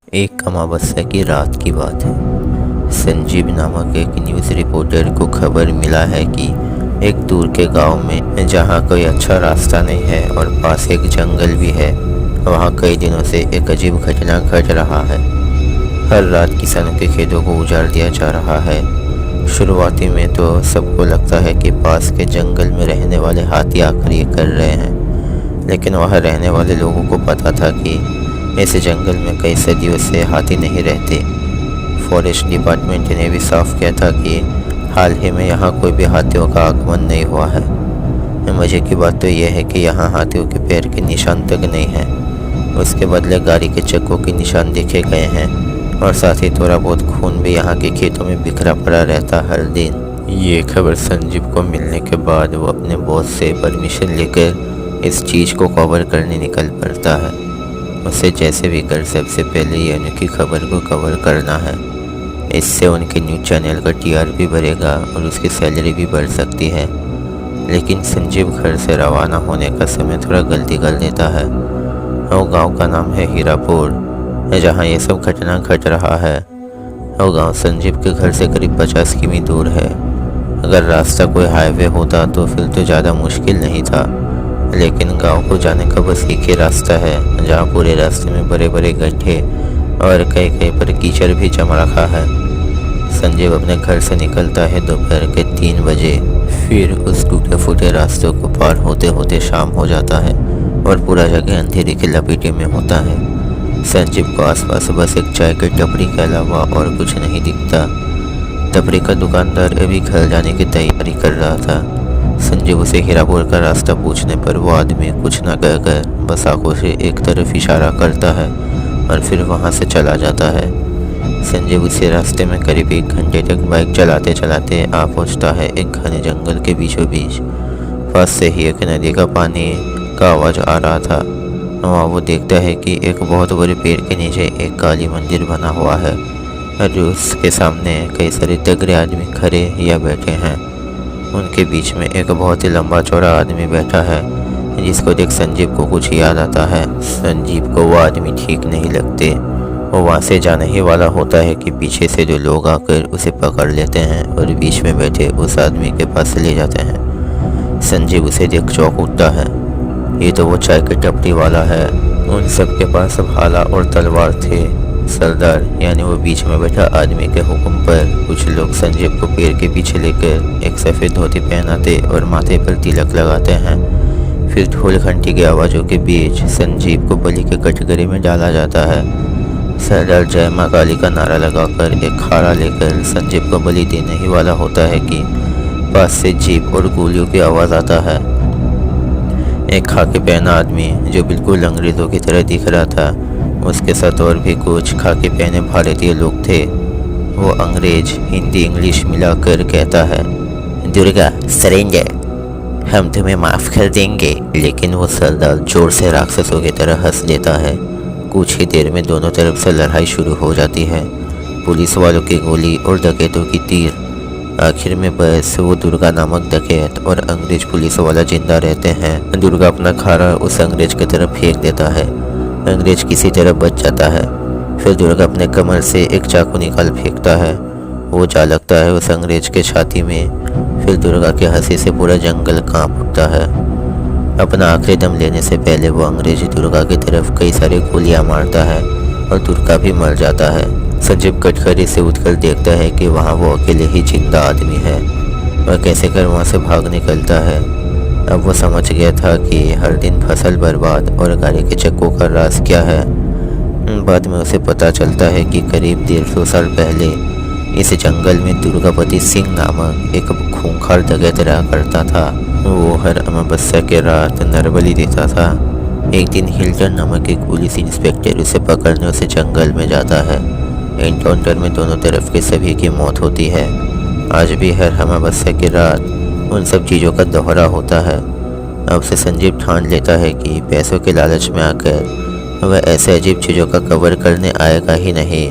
एक अमावस्या की रात की बात है। संजीव नामक एक न्यूज़ रिपोर्टर को खबर मिला है कि एक दूर के गांव में, जहां कोई अच्छा रास्ता नहीं है और पास एक जंगल भी है, वहां कई दिनों से एक अजीब घटना घट रहा है। हर रात किसानों के खेतों को उजाड़ दिया जा रहा है। शुरुआती में तो सबको लगता है कि पास के जंगल में रहने वाले हाथी आकर ये कर रहे हैं, लेकिन वहाँ रहने वाले लोगों को पता था कि इस जंगल में कई सदियों से हाथी नहीं रहते। फॉरेस्ट डिपार्टमेंट ने भी साफ किया था कि हाल ही में यहाँ कोई भी हाथियों का आगमन नहीं हुआ है। मज़े की बात तो यह है कि यहाँ हाथियों के पैर के निशान तक नहीं हैं। उसके बदले गाड़ी के चक्कों के निशान देखे गए हैं और साथ ही थोड़ा बहुत खून भी यहाँ के खेतों में बिखरा पड़ा रहता हर दिन। ये खबर संजीव को मिलने के बाद वो अपने बॉस से परमिशन लेकर इस चीज़ को कवर करने निकल पड़ता है। उसे जैसे भी कर सबसे पहले ये उनकी खबर को कवर करना है। इससे उनके न्यूज़ चैनल का टीआरपी बढ़ेगा और उसकी सैलरी भी बढ़ सकती है। लेकिन संजीव घर से रवाना होने का समय थोड़ा गलती कर देता है। वो गांव का नाम है हीरापुर, जहां ये सब घटना घट रहा है। वो गांव संजीव के घर से करीब 50 किमी दूर है। अगर रास्ता कोई हाईवे होता तो फिर तो ज़्यादा मुश्किल नहीं था, लेकिन गांव को जाने का बस एक ही रास्ता है, जहां पूरे रास्ते में बड़े बड़े गड्ढे और कई कई पर कीचड़ भी जमा रखा है। संजीव अपने घर से निकलता है दोपहर के 3 बजे। फिर उस टूटे फूटे रास्तों को पार होते होते शाम हो जाता है और पूरा जगह अंधेरे की लपेटे में होता है। संजीव को आसपास बस एक चाय की टपरी के अलावा और कुछ नहीं दिखता। टपरी का दुकानदार अभी घर जाने की तैयारी कर रहा था। संजीव उसे हीरापुर का रास्ता पूछने पर वो आदमी कुछ न कहकर बस आंखों से एक तरफ इशारा करता है और फिर वहां से चला जाता है। संजीव उसी रास्ते में करीब 1 घंटे तक बाइक चलाते चलाते आ पहुंचता है एक घने जंगल के बीचों बीच। पास से ही एक नदी का पानी का आवाज़ आ रहा था। वहाँ वो देखता है कि एक बहुत बड़े पेड़ के नीचे एक काली मंदिर बना हुआ है और उसके सामने कई सारे तगड़े आदमी खड़े या बैठे हैं। उनके बीच में एक बहुत ही लंबा चौड़ा आदमी बैठा है, जिसको देख संजीव को कुछ याद आता है। संजीव को वो आदमी ठीक नहीं लगते। वो वहाँ से जाने ही वाला होता है कि पीछे से जो लोग आकर उसे पकड़ लेते हैं और बीच में बैठे उस आदमी के पास ले जाते हैं। संजीव उसे देख चौंक उठता है। ये तो वो चाय की टपरी वाला है। उन सब के पास भाला और तलवार थे। सरदार यानी वो बीच में बैठा आदमी के हुक्म पर कुछ लोग संजीव को पेड़ के पीछे लेकर एक सफ़ेद धोती पहनाते और माथे पर तिलक लगाते हैं। फिर ढोल घंटी की आवाज़ों के बीच संजीव को बलि के कटघरे में डाला जाता है। सरदार जय माँ काली का नारा लगाकर एक खाड़ा लेकर संजीव को बलि देने ही वाला होता है कि पास से जीप और गोलियों की आवाज़ आता है। एक खाकी पहना आदमी जो बिल्कुल अंग्रेज़ों की तरह दिख रहा था, उसके साथ और भी कुछ खाकी पहने भारतीय लोग थे। वो अंग्रेज हिंदी इंग्लिश मिलाकर कहता है, दुर्गा सरेंडर, हम तुम्हें माफ़ कर देंगे। लेकिन वो सरदार जोर से राक्षसों की तरह हंस देता है। कुछ ही देर में दोनों तरफ से लड़ाई शुरू हो जाती है। पुलिस वालों की गोली और डकैतों की तीर। आखिर में बस वो दुर्गा नामक डकैत और अंग्रेज पुलिस वाला जिंदा रहते हैं। दुर्गा अपना खारा उस अंग्रेज की तरफ फेंक देता है। अंग्रेज किसी तरह बच जाता है। फिर दुर्गा अपने कमर से एक चाकू निकाल फेंकता है। वो जा लगता है उस अंग्रेज के छाती में। फिर दुर्गा की हंसी से पूरा जंगल कांप उठता है। अपना आखिरी दम लेने से पहले वो अंग्रेजी दुर्गा की तरफ कई सारी गोलियां मारता है और दुर्गा भी मर जाता है। संजीव कटघरे से उठकर देखता है कि वहाँ वो अकेले ही जिंदा आदमी है। वह कैसे कर वहाँ से भाग निकलता है। अब वो समझ गया था कि हर दिन फसल बर्बाद और गाड़ी के चक्कों का राज क्या है। बाद में उसे पता चलता है कि करीब 150 साल पहले इस जंगल में दुर्गापति सिंह नामक एक खूंखार डकैत रहा करता था। वो हर अमावस्या के रात नरबली देता था। एक दिन हिल्टन नामक एक पुलिस इंस्पेक्टर उसे पकड़ने उसे जंगल में जाता है। एनकाउंटर में दोनों तरफ के सभी की मौत होती है। आज भी हर अमावस्या की रात उन सब चीज़ों का दोहरा होता है। अब से संजीव ठान लेता है कि पैसों के लालच में आकर वह ऐसे अजीब चीज़ों का कवर करने आएगा ही नहीं।